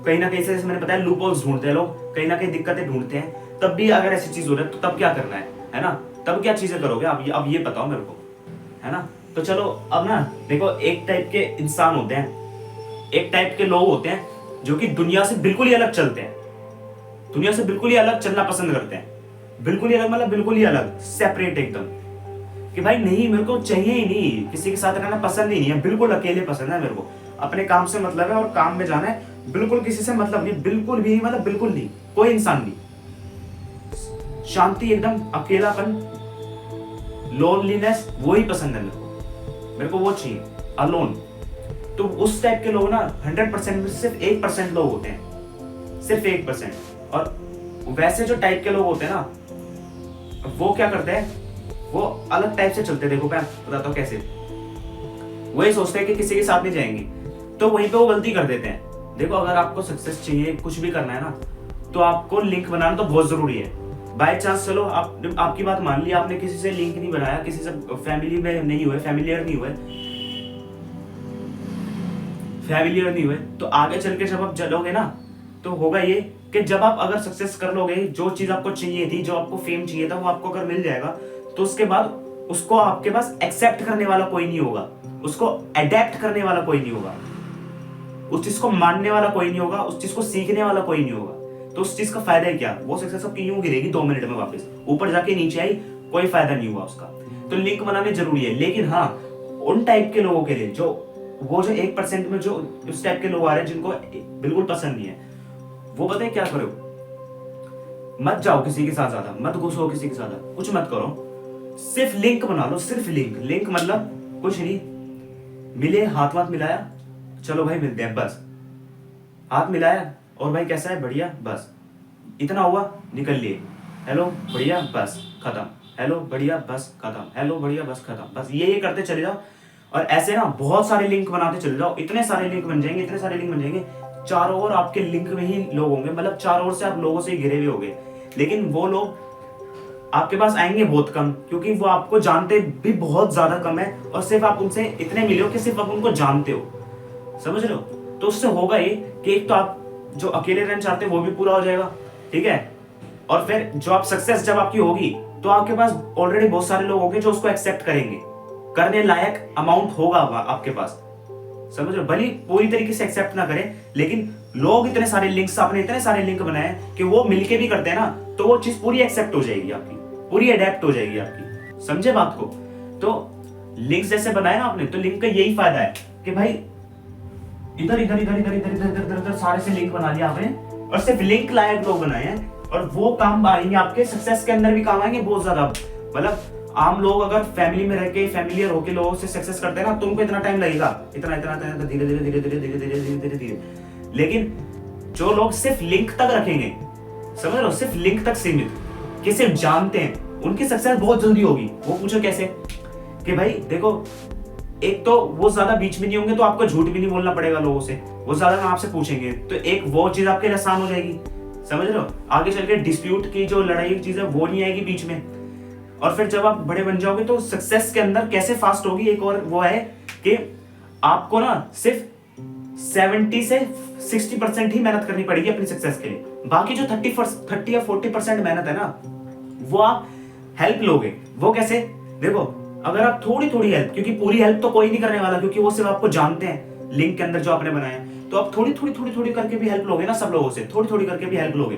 कहीं ना कहीं से, जैसे मैंने बताया, लूप होल्स ढूंढते हैं लोग, कहीं ना कहीं दिक्कतें ढूंढते हैं, तब भी अगर ऐसी चीज हो रही है तो तब क्या करना है ना, तब क्या चीजें करोगे आप, अब ये बताओ मेरे को, है ना। तो चलो अब ना देखो, एक टाइप के इंसान होते हैं, एक टाइप के लोग होते हैं जो कि दुनिया से बिल्कुल ही अलग चलते हैं, दुनिया से बिल्कुल ही अलग चलना पसंद करते हैं, बिल्कुल ही अलग मतलब बिल्कुल ही अलग, सेपरेट एकदम, कि भाई नहीं मेरे को चाहिए ही नहीं, किसी के साथ रहना पसंद ही नहीं है, बिल्कुल अकेले पसंद है मेरे को, अपने काम से मतलब है और काम में जाना है, बिल्कुल किसी से मतलब नहीं, बिल्कुल भी मतलब बिल्कुल नहीं, कोई इंसान नहीं, शांति एकदम, अकेलापन, लोनलीनेस, वो ही पसंद है मेरे को वो चाहिए, अलोन। तो उस टाइप के लोग ना 100% में सिर्फ 1% लोग होते हैं, सिर्फ 1%। और वैसे जो टाइप के लोग होते हैं ना, वो क्या करते हैं, वो अलग टाइप से चलते हैं। देखो मैं बताता हूँ कैसे, वही सोचते हैं कि किसी के साथ नहीं जाएंगे, तो वहीं पे वो गलती कर देते हैं। देखो अगर आपको सक्सेस चाहिए, कुछ भी करना है ना, तो आपको लिंक बनाना तो बहुत जरूरी है। बाय चांस चलो आपकी बात मान ली, आपने किसी से लिंक नहीं बनाया, किसी से फैमिलियर नहीं हुए, तो आगे चल के जब आप चलोगे ना, तो होगा ये कि जब आप अगर सक्सेस कर लोगे, जो चीज आपको चाहिए थी, जो आपको फेम चाहिए था, वो आपको अगर मिल जाएगा, तो उसके बाद उसको आपके पास एक्सेप्ट करने वाला कोई नहीं होगा, उसको अडेप्ट करने वाला कोई नहीं होगा, उस चीज को मानने वाला कोई नहीं होगा, उस चीज को सीखने वाला कोई नहीं होगा। तो उस चीज का फायदा है क्या, वो सक्सेस आपकी यूं गिरेगी 2 मिनट में, वापस ऊपर जाके नीचे आई, कोई फायदा नहीं हुआ उसका। तो लिंक बनाने जरूरी है, लेकिन हाँ उन टाइप के लोगों के लिए, जो 1% में जो उस टाइप के लोग आ रहे हैं जिनको बिल्कुल पसंद नहीं है, वो बताए क्या करो, मत जाओ किसी के साथ ज्यादा, मत घुसो किसी के साथ, कुछ मत करो, सिर्फ लिंक बना लो, सिर्फ लिंक मतलब कुछ नहीं, मिले, हाथ मिलाया, चलो भाई मिलते हैं, बस हाथ मिलाया, और भाई कैसा है, बढ़िया, बस इतना हुआ, निकल लिए, हेलो बढ़िया, बस खत्म, हेलो बढ़िया, बस खत्म, हेलो बढ़िया, बस खत्म, बस ये करते चले जाओ। और ऐसे ना बहुत सारे लिंक बनाते चले जाओ, इतने सारे लिंक बन जाएंगे, चारों ओर आपके लिंक में ही लोग होंगे, मतलब चारों ओर से आप लोगों से घिरे हुए होंगे, लेकिन वो लोग आपके पास आएंगे बहुत कम, क्योंकि वो आपको जानते भी बहुत ज्यादा कम है, और सिर्फ आप उनसे इतने मिले हो कि सिर्फ आप उनको जानते हो। समझ रहे हो, तो उससे होगा ये कि एक तो आप जो अकेले रहना चाहते हैं वो भी पूरा हो जाएगा, ठीक है, और फिर जो आप सक्सेस जब आपकी होगी, तो आपके पास ऑलरेडी बहुत सारे लोग होंगे जो उसको एक्सेप्ट करेंगे, करने लायक अमाउंट होगा आपके पास। समझ रहे, भले पूरी तरीके से एक्सेप्ट ना करें, लेकिन लोग इतने सारे लिंक्स, आपने इतने सारे लिंक बनाए कि वो मिलके भी करते हैं ना, तो वो चीज पूरी एक्सेप्ट हो जाएगी आपकी, पूरी अडेप्ट हो जाएगी आपकी। समझे बात को। तो लिंक्स जैसे बनाए ना आपने, तो लिंक का यही फायदा है कि भाई इधर सारे से लिंक बना लिया आपने, और सिर्फ लिंक लायक लोग बनाए हैं और वो काम आएंगे आपके सक्सेस के अंदर भी काम आएंगे बहुत ज्यादा। मतलब आम लोग अगर फैमिली में रह के फैमिलियर होके लोगों से सक्सेस करते हैं ना, तो उनको इतना टाइम लगेगा, इतना इतना इतना धीरे धीरे धीरे धीरे धीरे धीरे धीरे धीरे धीरे। लेकिन जो लोग सिर्फ लिंक तक रखेंगे, समझ रहे हो, सिर्फ लिंक तक सीमित, कि सिर्फ जानते हैं, उनकी सक्सेस बहुत जल्दी होगी। वो पूछो कैसे, कि भाई देखो, एक तो वो ज्यादा बीच में नहीं होंगे, तो आपको झूठ भी नहीं बोलना पड़ेगा लोगों से, वो ज्यादा ना आपसे पूछेंगे, तो एक वो चीज आपके लिए आसान हो जाएगी, समझ रहे हो। आगे चल के डिस्प्यूट की जो लड़ाई की चीज है वो नहीं आएगी बीच में। और फिर जब आप बड़े बन जाओगे तो सक्सेस के अंदर कैसे फास्ट होगी, एक और वो है कि आपको ना सिर्फ 70 से 60% ही मेहनत करनी पड़ेगी अपनी सक्सेस के लिए। बाकी जो 30 या 40% मेहनत है ना, वो आप हेल्प लोगे। वो कैसे, देखो, अगर आप थोड़ी थोड़ी हेल्प, क्योंकि पूरी हेल्प तो कोई नहीं करने वाला, क्योंकि वो सिर्फ आपको जानते हैं लिंक के अंदर जो आपने बनाया, तो आप थोड़ी थोड़ी थोड़ी थोड़ी करके भी हेल्प लोगे ना, सब लोगों से थोड़ी थोड़ी करके भी हेल्प लोगे,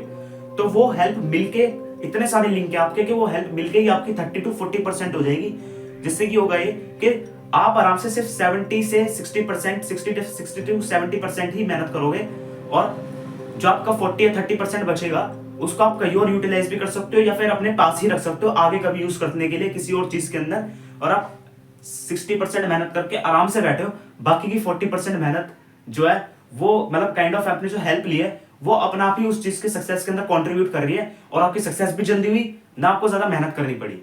तो वो हेल्प मिलके, इतने सारे लिंक है आपके कि वो हेल्प मिलके ही आपकी 30 to 40% हो जाएगी। जिससे कि होगा ये कि आप आराम से सिर्फ 70 से 60%, 60 to 70% ही मेहनत करोगे, और जो आपका 40 या 30% बचेगा उसको आप कहीं और यूटिलाइज भी कर सकते हो, या फिर अपने पास ही रख सकते हो आगे कभी यूज करने के लिए किसी और चीज के अंदर। और आप 60% मेहनत करके आराम से बैठे हो, बाकी की 40% मेहनत जो है वो मतलब काइंड ऑफ आपने जो हेल्प ली है वो अपना आप ही उस चीज के सक्सेस के अंदर कंट्रीब्यूट कर रही है, और आपकी सक्सेस भी जल्दी हुई, ना आपको ज्यादा मेहनत करनी पड़ी।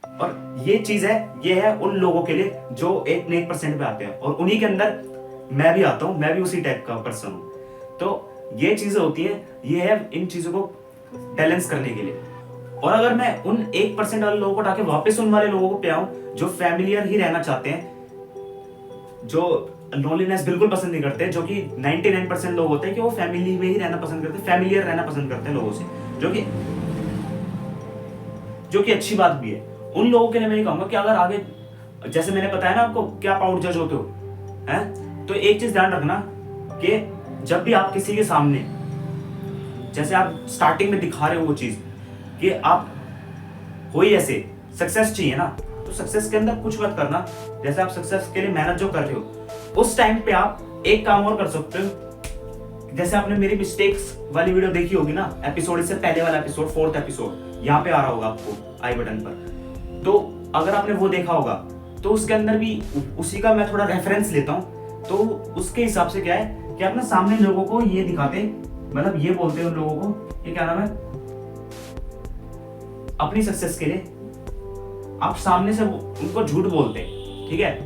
और ये चीज है, ये है उन लोगों के लिए जो 1% पे आते हैं, और उन्हीं के अंदर मैं भी आता हूं, मैं भी उसी टाइप का पर्सन हूं। तो ये चीजें होती है, ये है इन चीजों को बैलेंस करने के लिए। और अगर मैं उन 1% वाले लोगों को उठा के वापस उन वाले लोगों को पे आऊं जो फैमिलियर ही रहना चाहते हैं, जो लोनलीनेस बिल्कुल पसंद नहीं करते, जो कि 99% लोग होते हैं कि वो फैमिली में ही रहना पसंद करते हैं, फैमिलियर रहना पसंद करते हैं लोगों से, जो कि अच्छी बात भी है। उन लोगों के लिए मैं ये कहूंगा कि अगर आगे, जैसे मैंने बताया ना आपको कि आप आउट जज होते हो, हैं, तो एक चीज ध्यान रखना कि जब भी आप किसी के सामने, जैसे आप स्टार्टिंग में दिखा रहे हो वो चीज कि आप हो ही ऐसे, सक्सेस चाहिए ना, तो सक्सेस के अंदर कुछ मत करना। जैसे आप सक्सेस के लिए मेहनत जो कर रहे हो, उस टाइम पे आप एक काम और कर सकते हो। जैसे आपने मेरी मिस्टेक्स वाली वीडियो देखी होगी ना, एपिसोड इससे पहले वाला एपिसोड, 4th एपिसोड यहाँ पे आ रहा होगा आपको आई बटन पर, तो अगर आपने वो देखा होगा तो उसके अंदर भी उसी का मैं थोड़ा रेफरेंस लेता हूँ। तो उसके हिसाब से क्या है कि आप ना सामने लोगों को ये दिखाते, मतलब ये बोलते हैं उन लोगों को, ये क्या नाम है, अपनी सक्सेस के लिए आप सामने से उनको झूठ बोलते, ठीक है।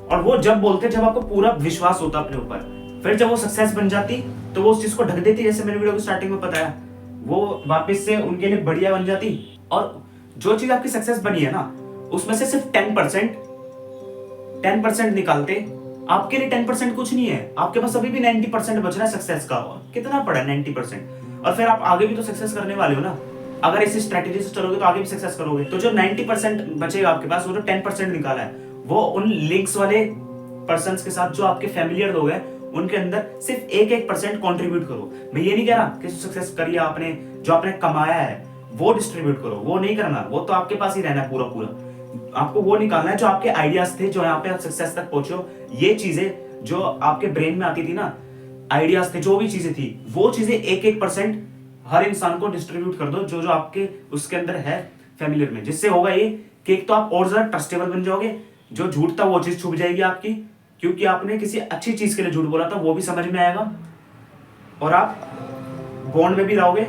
और वो जब बोलते, जब आपको पूरा विश्वास होता अपने ऊपर, फिर जब वो सक्सेस बन जाती तो वो उस चीज को ढक देती, जैसे मैंने वीडियो की स्टार्टिंग में बताया, वो वापस से उनके लिए बढ़िया बन जाती। और जो चीज आपकी सक्सेस बनी है ना, उसमें से सिर्फ 10% निकालते, आपके लिए 10% कुछ नहीं है, आपके पास अभी भी 90% बच रहा है सक्सेस का। कितना पड़ा 90%, और फिर आप आगे भी तो सक्सेस करने वाले हो ना। अगर इसी स्ट्रेटेजी से चलोगे तो आगे भी सक्सेस करोगे। तो जो 90% बचेगा आपके पास, वो जो 10% निकाला है, वो उन लिंक्स वाले पर्सन्स के साथ, जो आपके फैमिलियर लोग हैं, उनके अंदर सिर्फ 1% कंट्रीब्यूट करो। मैं ये नहीं कह रहा कि सक्सेस करिए आपने, जो आपने कमाया है वो डिस्ट्रीब्यूट करो, वो नहीं करना, वो तो आपके पास ही रहना है पूरा पूरा। आपको वो निकालना है जो आपके आइडियाज थे, जो यहाँ पे आप सक्सेस तक पहुंचे हो। ये चीजें जो आपके ब्रेन में आती थी ना, आइडियाज थे, जो भी चीजें थी, वो चीजें 1% हर इंसान को डिस्ट्रीब्यूट कर दो, जो जो आपके उसके अंदर है फैमिलियर में। जिससे होगा ये कि एक तो आप और ज्यादा ट्रस्टेबल बन जाओगे, जो झूठ था वो चीज छुप जाएगी आपकी, क्योंकि आपने किसी अच्छी चीज के लिए झूठ बोला था, वो भी समझ में आएगा, और आप बॉन्ड में भी रहोगे,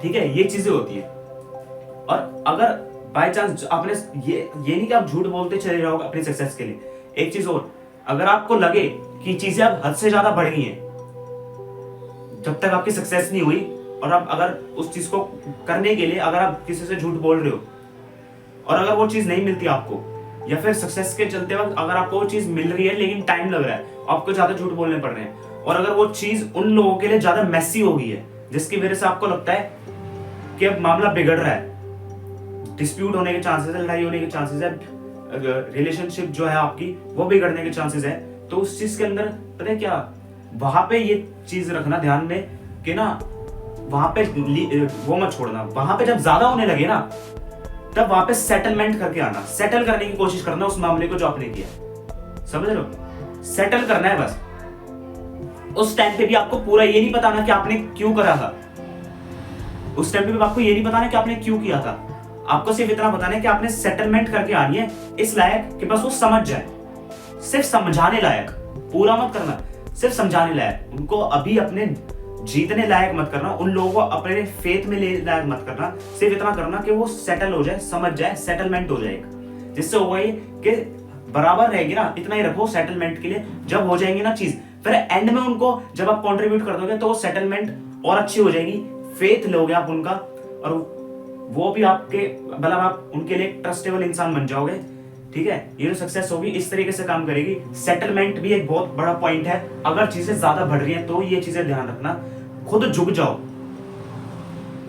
ठीक है। ये चीजें होती है। और अगर बाय चांस आपने ये नहीं कि आप झूठ बोलते चले रहोगे अपनी सक्सेस के लिए, एक चीज और, अगर आपको लगे कि चीजें अब हद से ज्यादा बढ़ गई हैं, जब तक आपकी सक्सेस नहीं हुई, और आप अगर उस चीज को करने के लिए अगर आप किसी से झूठ बोल रहे हो, और अगर वो चीज नहीं मिलती आपको, या फिर सक्सेस के चलते वक्त अगर आपको वो चीज मिल रही है लेकिन टाइम लग रहा है, आपको ज्यादा झूठ बोलने पड़ रहे हैं, और अगर वो चीज उन लोगों के लिए ज्यादा मैसी हो गई है, जिसकी वजह से आपको लगता है कि अब मामला बिगड़ रहा है, डिस्प्यूट होने के चांसेस है, लड़ाई होने के चांसेस है, रिलेशनशिप जो है आपकी वो बिगड़ने के चांसेस है, तो उस चीज के अंदर पता है क्या, वहां पे ये चीज रखना ध्यान में कि ना, वहां पे वो मत छोड़ना। वहां पे जब ज्यादा होने लगे ना, तब वहां पे सेटलमेंट करके आना, सेटल करने की कोशिश करना उस मामले को जो आपने किया, समझ रहे हो, सेटल करना है बस। उस टाइम पे भी आपको पूरा ये नहीं बताना कि आपने क्यों करा था, उस टाइम पे आपको ये नहीं बताना कि आपने क्यों किया था, आपको सिर्फ इतना बताना है कि आपने सेटलमेंट करके आनी है इस लायक कि बस वो समझ जाए, सिर्फ समझाने लायक, पूरा मत करना, सिर्फ समझाने लायक। उनको अभी अपने जीतने लायक मत करना, उन लोगों को अपने फेथ में ले लायक मत करना, सिर्फ इतना करना कि वो सेटल हो जाए, समझ जाए, सेटलमेंट हो जाएगा। जिससे होगा ये कि बराबर रहेगी ना, इतना ही रखो सेटलमेंट के लिए। जब हो जाएंगी ना चीज, फिर एंड में उनको जब आप कंट्रीब्यूट कर दोगे तो सेटलमेंट और अच्छी हो जाएगी, फेथ लोगे आप उनका, और वो भी आपके मतलब आप उनके लिए ट्रस्टेबल इंसान बन जाओगे। ठीक है, ये जो सक्सेस होगी इस तरीके से काम करेगी। सेटलमेंट भी एक बहुत बड़ा पॉइंट है। अगर चीजें ज्यादा बढ़ रही हैं तो ये चीजें ध्यान रखना, खुद झुक जाओ,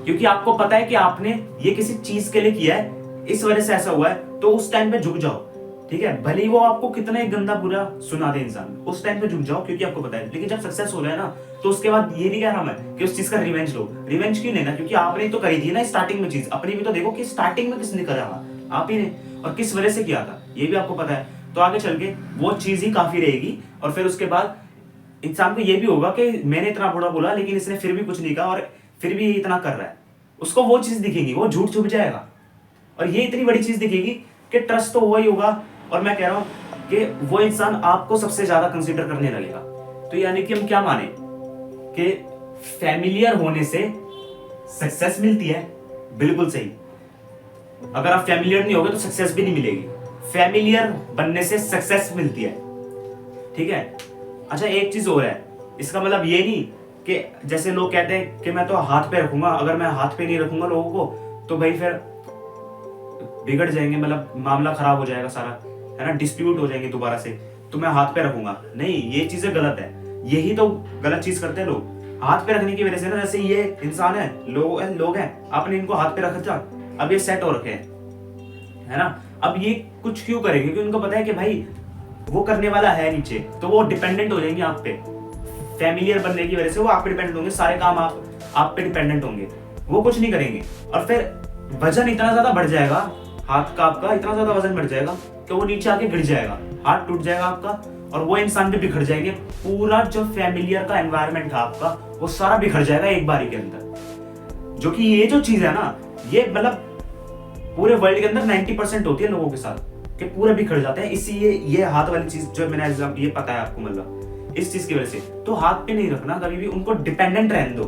क्योंकि आपको पता है कि आपने ये किसी चीज के लिए किया है, इस वजह से ऐसा हुआ है, तो उस टाइम पे झुक जाओ। ठीक है, भले ही वो आपको कितना ही गंदा बुरा सुना दे इंसान, उस टाइम पे झुक जाओ क्योंकि आपको पता है। लेकिन जब सक्सेस हो रहा है ना, तो उसके बाद ये नहीं कह रहा मैं कि उस चीज का रिवेंज लो। रिवेंज क्यों लेना, क्योंकि आपने तो करी थी ना स्टार्टिंग में चीज, अपनी भी तो देखो कि स्टार्टिंग में किसने करा, आप ही ने, और किस वजह से किया था ये भी आपको पता है। तो आगे चल के वो चीज ही काफी रहेगी। और फिर उसके बाद इंसान को ये भी होगा कि मैंने इतना बुरा बोला लेकिन इसने फिर भी कुछ नहीं कहा और फिर भी इतना कर रहा है, उसको वो चीज दिखेगी, वो झूठ छुप जाएगा। और ये इतनी बड़ी चीज दिखेगी कि ट्रस्ट तो हुआ ही होगा। और मैं कह रहा हूं कि वो इंसान आपको सबसे ज्यादा कंसीडर करने लगेगा। तो यानी कि हम क्या माने कि फैमिलियर होने से सक्सेस मिलती है, बिल्कुल सही। अगर आप फैमिलियर नहीं होगे तो सक्सेस भी नहीं मिलेगी, फैमिलियर बनने से सक्सेस मिलती है। ठीक है, अच्छा एक चीज और है, इसका मतलब ये नहीं कि जैसे लोग कहते हैं कि मैं तो हाथ पे रखूंगा, अगर मैं हाथ पे नहीं रखूंगा लोगों को तो भाई फिर बिगड़ जाएंगे, मतलब मामला खराब हो जाएगा सारा, है ना, डिस्प्यूट हो जाएंगे दोबारा से, तो मैं हाथ पे रखूंगा। नहीं, ये चीजें गलत है, यही तो गलत चीज करते हैं लोग। हाथ पे रखने की वजह से ना, जैसे ये इंसान है, लोग हैं, आपने इनको हाथ पे रखा था, अब ये सेट हो रखे हैं, है ना। अब ये कुछ क्यों करेंगे, क्योंकि उनको पता है कि भाई वो करने वाला है नीचे, तो वो डिपेंडेंट हो जाएंगे आप पे। फैमिलियर बनने की वजह से वो आप पे डिपेंडेंट होंगे, सारे काम आप पे डिपेंडेंट होंगे, वो कुछ नहीं करेंगे। और फिर वजन इतना ज्यादा बढ़ जाएगा, हाथ का आपका इतना ज्यादा वजन बढ़ जाएगा कि वो नीचे आके गिर जाएगा, हाथ टूट जाएगा आपका, और वो इंसान भी बिखर जाएंगे। पूरा जो फैमिलियर का एनवायरनमेंट था आपका, वो सारा बिखर जाएगा एक बारी के अंदर। जो कि ये जो चीज है ना, ये मतलब पूरे वर्ल्ड के अंदर 90% होती है लोगों के साथ, कि पूरे बिखर जाते हैं। इसी ये हाथ वाली चीज जो मैंने ये पता है आपको, मतलब इस चीज की वजह से। तो हाथ पे नहीं रखना कभी भी, उनको डिपेंडेंट रहने दो,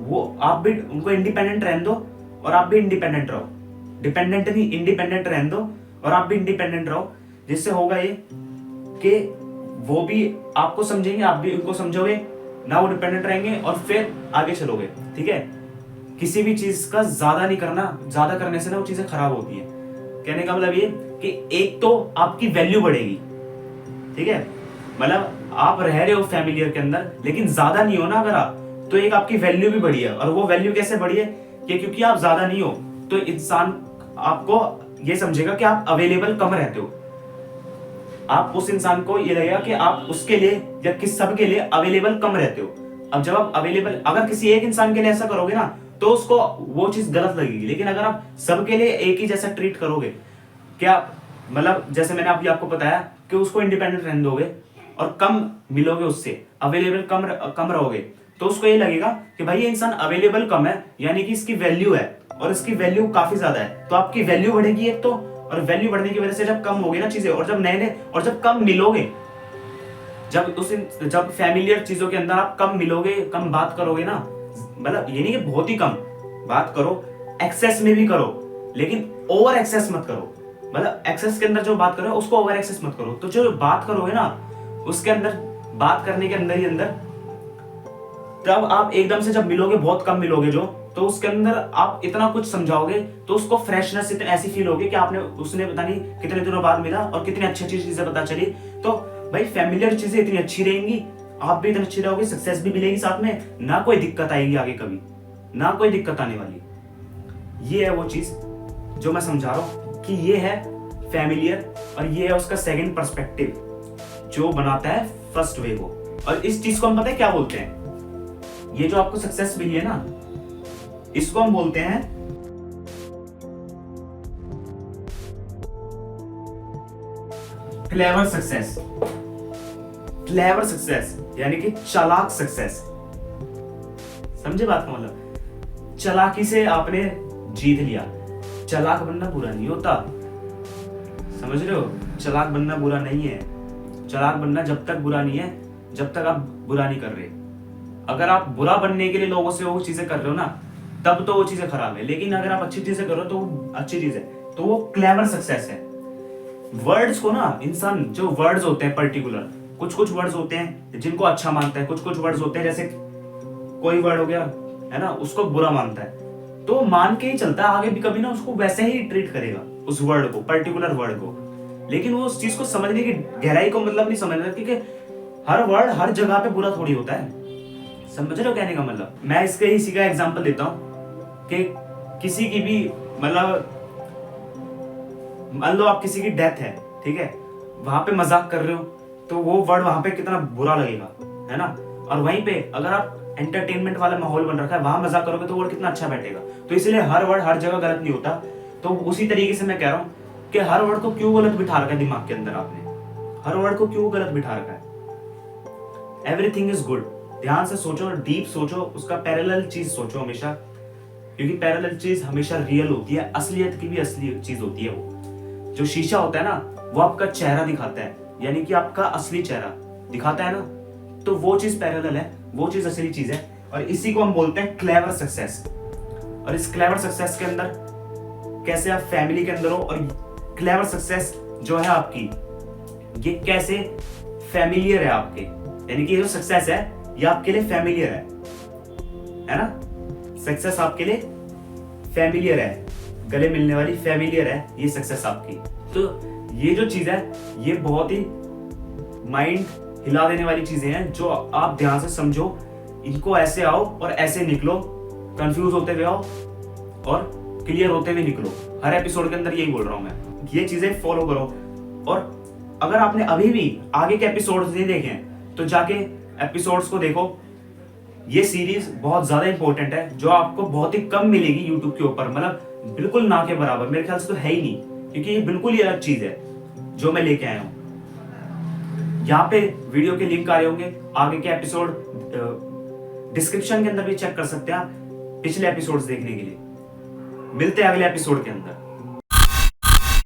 वो आप भी उनको इंडिपेंडेंट रहने दो और आप भी इंडिपेंडेंट रहो। डिपेंडेंट नहीं, इंडिपेंडेंट रहने दो और आप भी इंडिपेंडेंट रहो। जिससे होगा ये कि वो भी आपको समझेंगे, आप भी उनको समझोगे ना, वो डिपेंडेंट रहेंगे और फिर आगे चलोगे। ठीक है, किसी भी चीज का ज्यादा नहीं करना, ज्यादा करने से ना वो चीजें खराब होती है। कहने का मतलब ये कि एक तो आपकी वैल्यू बढ़ेगी, ठीक है, मतलब आप रह रहे हो फैमिलियर के अंदर लेकिन ज्यादा नहीं हो ना अगर आप, तो एक आपकी वैल्यू भी बढ़ी है। और वो वैल्यू कैसे बढ़ी है कि क्योंकि आप ज्यादा नहीं हो तो इंसान आपको ये समझेगा कि आप अवेलेबल कम रहते हो। आप उस इंसान को ये लगेगा कि आप उसके लिए या किस सब के लिए अवेलेबल कम रहते हो। अब जब आप अवेलेबल, अगर किसी एक इंसान के लिए ऐसा करोगे ना तो उसको वो चीज गलत लगेगी। लेकिन अगर आप सबके लिए एक ही जैसा ट्रीट करोगे, क्या मतलब जैसे मैंने अभी आपको बताया कि उसको इंडिपेंडेंट रहने दोगे और कम मिलोगे उससे, अवेलेबल कम रहोगे, तो उसको ये लगेगा कि भाई ये इंसान अवेलेबल कम है, यानी कि इसकी वैल्यू है और इसकी वैल्यू काफी ज्यादा है, तो आपकी वैल्यू बढ़ेगी एक तो। और वैल्यू बढ़ने की वजह से जब कम होगी ना चीजें, और जब नए और जब कम मिलोगे, जब फैमिलियर चीजों के अंदर आप कम मिलोगे, कम बात करोगे ना, मतलब ये नहीं कि बहुत ही कम बात करो, एक्सेस में भी करो लेकिन ओवर एक्सेस मत करो। मतलब एक्सेस के अंदर जो बात करो उसको ओवर एक्सेस मत करो। तो जो बात करोगे ना उसके अंदर, बात करने के अंदर ही अंदर, तब आप एकदम से जब मिलोगे बहुत कम मिलोगे जो, तो उसके अंदर आप इतना कुछ समझाओगे तो उसको फ्रेशनेस इतनी ऐसी फील होगी कि आपने, उसने पता नहीं कितने दिनों बाद मिला और कितनी अच्छी अच्छी चीजें पता चली। तो भाई फैमिलियर चीजें इतनी अच्छी रहेंगी, आप भी इतनी अच्छी रहोगे, सक्सेस भी मिलेगी साथ में, ना कोई दिक्कत आएगी आगे कभी, ना कोई दिक्कत आने वाली। ये है वो चीज जो मैं समझा रहा हूं कि ये है फैमिलियर और ये है उसका सेकंड पर्सपेक्टिव जो बनाता है फर्स्ट वे को। और इस चीज को हम पता है क्या बोलते हैं, ये जो आपको सक्सेस मिली है ना, इसको हम बोलते हैं क्लेवर सक्सेस। क्लेवर सक्सेस यानी कि चालाक सक्सेस। समझे बात का मतलब? चालाकी से आपने जीत लिया। चालाक बनना बुरा नहीं होता, समझ रहे हो? चालाक बनना बुरा नहीं है। चालाक बनना जब तक बुरा नहीं है जब तक आप बुरा नहीं कर रहे। अगर आप बुरा बनने के लिए लोगों से वो चीजें कर रहे हो ना, तब तो वो चीजें खराब है। लेकिन अगर आप अच्छी चीजें कर रहे हो तो वो अच्छी चीज है, तो वो क्लेवर सक्सेस है। वर्ड्स को ना, इंसान जो वर्ड्स होते हैं पर्टिकुलर, कुछ कुछ वर्ड्स होते हैं जिनको अच्छा मानता है, कुछ कुछ वर्ड्स होते हैं जैसे कोई वर्ड हो गया है ना, उसको बुरा मानता है तो मान के ही चलता है, आगे भी कभी ना उसको वैसे ही ट्रीट करेगा उस वर्ड को, पर्टिकुलर वर्ड को। लेकिन वो उस चीज को समझने की गहराई को मतलब नहीं समझ रहा, क्योंकि हर वर्ड हर जगह पे बुरा थोड़ी होता है। समझ रहे हो कहने का मतलब? मैं इसके इसी का एग्जांपल देता हूँ कि किसी की भी मतलब, मान लो आप किसी की डेथ है, ठीक है, वहां पे मजाक कर रहे हो तो वो वर्ड वहां पे कितना बुरा लगेगा, है ना? और वहीं पे अगर आप एंटरटेनमेंट वाला माहौल बन रखा है, वहां मजाक करोगे तो वर्ड कितना अच्छा बैठेगा। तो इसलिए हर वर्ड हर जगह गलत नहीं होता। तो उसी तरीके से मैं कह रहा हूँ कि हर वर्ड को क्यों गलत बिठा रखा है दिमाग के अंदर आपने, हर वर्ड को क्यों गलत बिठा रखा है? Everything is good. ध्यान से सोचो, डीप सोचो, उसका पैरेलल चीज सोचो हमेशा, क्योंकि पैरेलल चीज हमेशा रियल होती है, असलियत की भी असली चीज होती है। वो जो शीशा होता है ना, वो आपका चेहरा दिखाता है, यानी कि आपका असली चेहरा दिखाता है ना, तो वो चीज पैरेलल है, वो चीज असली चीज है। और इसी को हम बोलते हैं क्लेवर सक्सेस। और इस क्लेवर सक्सेस के अंदर कैसे आप फैमिली के अंदर हो, और क्लेवर सक्सेस जो है आपकी, ये कैसे फैमिलियर है आपके, यानी कि ये जो सक्सेस है ये आपके लिए फैमिलियर है ना? सक्सेस आपके लिए फैमिलियर है, गले मिलने वाली फैमिलियर है ये सक्सेस आपकी। तो ये जो चीज है ये बहुत ही माइंड हिला देने वाली चीजें हैं, जो आप ध्यान से समझो, इनको ऐसे आओ और ऐसे निकलो, कंफ्यूज होते हुए आओ और क्लियर होते हुए निकलो। हर एपिसोड के अंदर यही बोल रहा हूं मैं, ये चीजें फॉलो करो। और अगर आपने अभी भी आगे के एपिसोड्स नहीं देखे हैं तो जाके एपिसोड्स को देखो। ये सीरीज बहुत ज्यादा इंपॉर्टेंट है, जो आपको बहुत ही कम मिलेगी यूट्यूब के ऊपर, मतलब बिल्कुल ना के बराबर, मेरे ख्याल से तो है ही नहीं, क्योंकि ये बिल्कुल ही अलग चीज है जो मैं लेके आया हूं। यहाँ पे वीडियो के लिंक आ रहे होंगे, आगे के एपिसोड डिस्क्रिप्शन के अंदर भी चेक कर सकते हैं आप पिछले एपिसोड्स देखने के लिए। मिलते हैं अगले एपिसोड के अंदर।